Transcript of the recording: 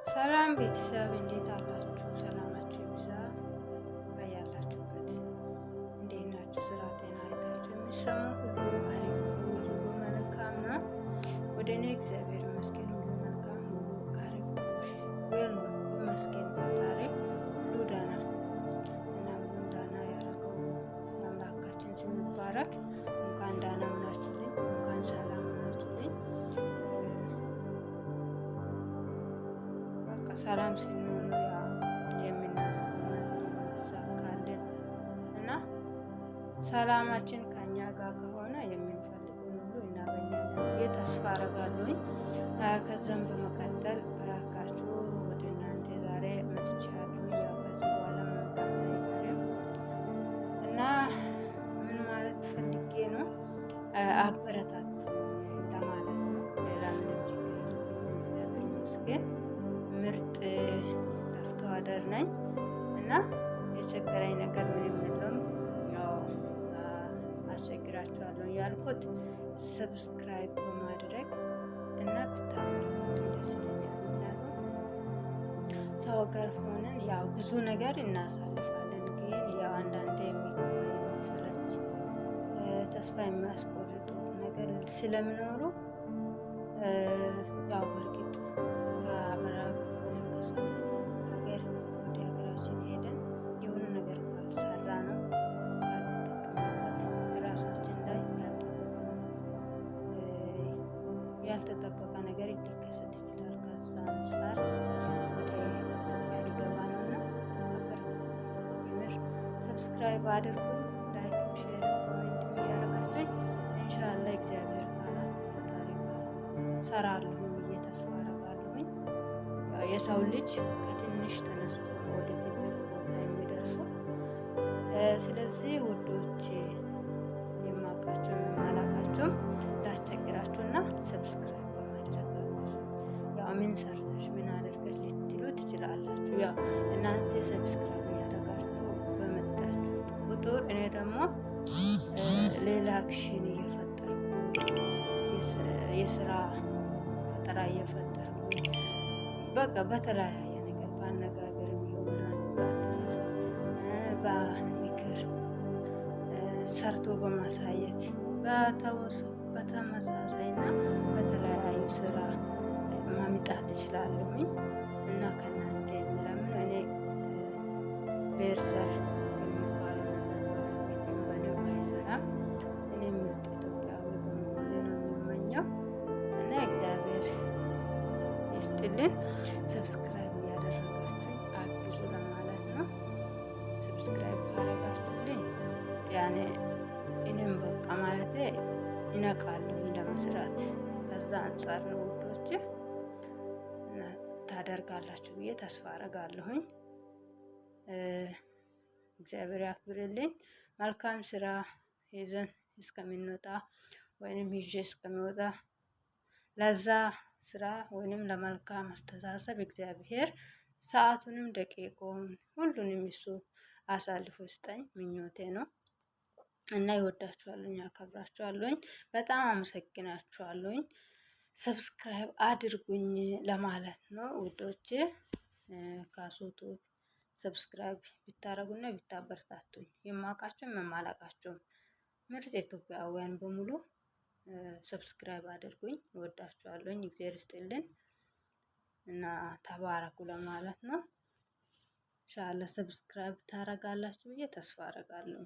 ሰላም ቤተሰብ እንዴት አላችሁ? ሰላማችሁ ይብዛ በያላችሁበት። እንዴት ናችሁ? ስራ፣ ጤና አይታችሁ የሚሰሙ ሁሉ አሪፍ፣ ሁሉ መልካም ነው። ወደ እኔ እግዚአብሔር ይመስገን ሁሉ መልካም፣ ሁሉ አሪፍ ወል ይመስገን ፈጣሪ ሁሉ ዳና እና ሁሉ ዳና ያረገው አምላካችን ስም ይባረክ። እንኳን ዳና ሆናችሁልኝ፣ እንኳን ሰላም ሆናችሁልኝ። ሰላም ስንሆን የምናስበው ነገር ይሳካልን እና ሰላማችን ከኛ ጋር ከሆነ የምንፈልገውን ሁሉ እናገኛለን ብዬ ተስፋ አደርጋለሁኝ። ከዛም በመቀጠል በያካችሁ ወደ እናንተ ዛሬ መጥቻለሁ። ያው ከዚህ በኋላ መምጣት አይቀርም እና ምን ማለት ፈልጌ ነው አበረታቱ ለማለት ነው። ሌላ ምንም ችግር የለብኝም። እግዚአብሔር ይመስገን ምርጥ ለፍቶ አደር ነኝ እና የቸገረኝ ነገር ምንም የለም። ያው አስቸግራችኋለሁ ያልኩት ሰብስክራይብ በማድረግ እና ብታበረታቱኝ ደስ ይለኛል። ምክንያቱም ሰው ጋር ሆነን ያው ብዙ ነገር እናሳልፋለን፣ ግን ያው አንዳንዴ የሚገባ የሚሰለች ተስፋ የሚያስቆርጡ ነገር ስለሚኖሩ ያው በእርግጥ ከምዕራብ ወይም ከሰው ሀገር ወደ ሀገራችን ሄደን የሆነ ነገር ካልሰራ ነው ካልተጠቀምበት ራሳችን ላይ ያልተጠበቀ ነገር ሊከሰት ይችላል። ከዛ አንፃር ወደ ኢትዮጵያ ሊገባ ነው እና የምር ሰብስክራይብ አድርጉኝ፣ ላይክ፣ ሼር፣ ኮሜንት እያደረጋችሁኝ ኢንሻአላህ እግዚአብሔር ካላ ፈጣሪ ካላ ሰራለሁ ብዬ ተስፋ አደርጋለሁኝ። የሰው ልጅ ከትንሽ ተነስቶ ወደ ትልቅ ቦታ የሚደርሰው ስለዚህ ውዶች የማውቃቸው የማላውቃቸው ላስቸግራችሁና ሰብስክራይብ በማድረግ ያው ምን ሰርተሽ ምን አድርገሽ ልትሉ ትችላላችሁ። ያው እናንተ ሰብስክራይብ ያደረጋችሁ በመጣችሁ ቁጥር እኔ ደግሞ ሌላ አክሽን እየፈጠርኩ የስራ ፈጠራ እየፈጠርኩ በቃ በተለያየ ነገር በአነጋገርም ይሆናል፣ በአስተሳሰብ፣ በምክር ሰርቶ በማሳየት በተመሳሳይ እና በተለያዩ ስራ ማምጣት እችላለሁኝ እና ከእናንተ የምለምን እኔ ቤርዘር የሚባለው ነገር ቤትም በደንብ አይሰራም። እኔ ምርጥ ኢትዮጵያዊ በመሆኔ ነው የሚመኘው እና እግዚአብሔር ይስጥልን። ሰብስክራይብ እያደረጋችሁ አግዙ ለማለት ነው። ሰብስክራይብ ካደረጋችሁልኝ ያኔ እኔም በቃ ማለት ይነቃለሁ ለመስራት። ከዛ አንጻር ነው ውዶች እና ታደርጋላችሁ ብዬ ተስፋ አደርጋለሁኝ። እግዚአብሔር ያክብርልኝ። መልካም ስራ ይዘን እስከምንወጣ ወይንም ይዤ እስከሚወጣ ለዛ ስራ ወይንም ለመልካም አስተሳሰብ እግዚአብሔር ሰዓቱንም ደቂቃውን ሁሉንም እሱ አሳልፎ ስጠኝ ምኞቴ ነው እና ይወዳችኋለሁኝ፣ አከብራችኋለሁኝ፣ በጣም አመሰግናችኋለሁኝ። ሰብስክራይብ አድርጉኝ ለማለት ነው ውዶቼ። ካሱቱ ሰብስክራይብ ቢታረጉና ቢታበረታቱኝ የማውቃቸውም የማላውቃቸውም ምርጥ ኢትዮጵያውያን በሙሉ ሰብስክራይብ አድርጉኝ። እወዳችኋለሁኝ። እግዚአብሔር ይስጥልን እና ተባረኩ ለማለት ነው። ኢንሻአላህ ሰብስክራይብ ታረጋላችሁ ብዬ ተስፋ አደርጋለሁ።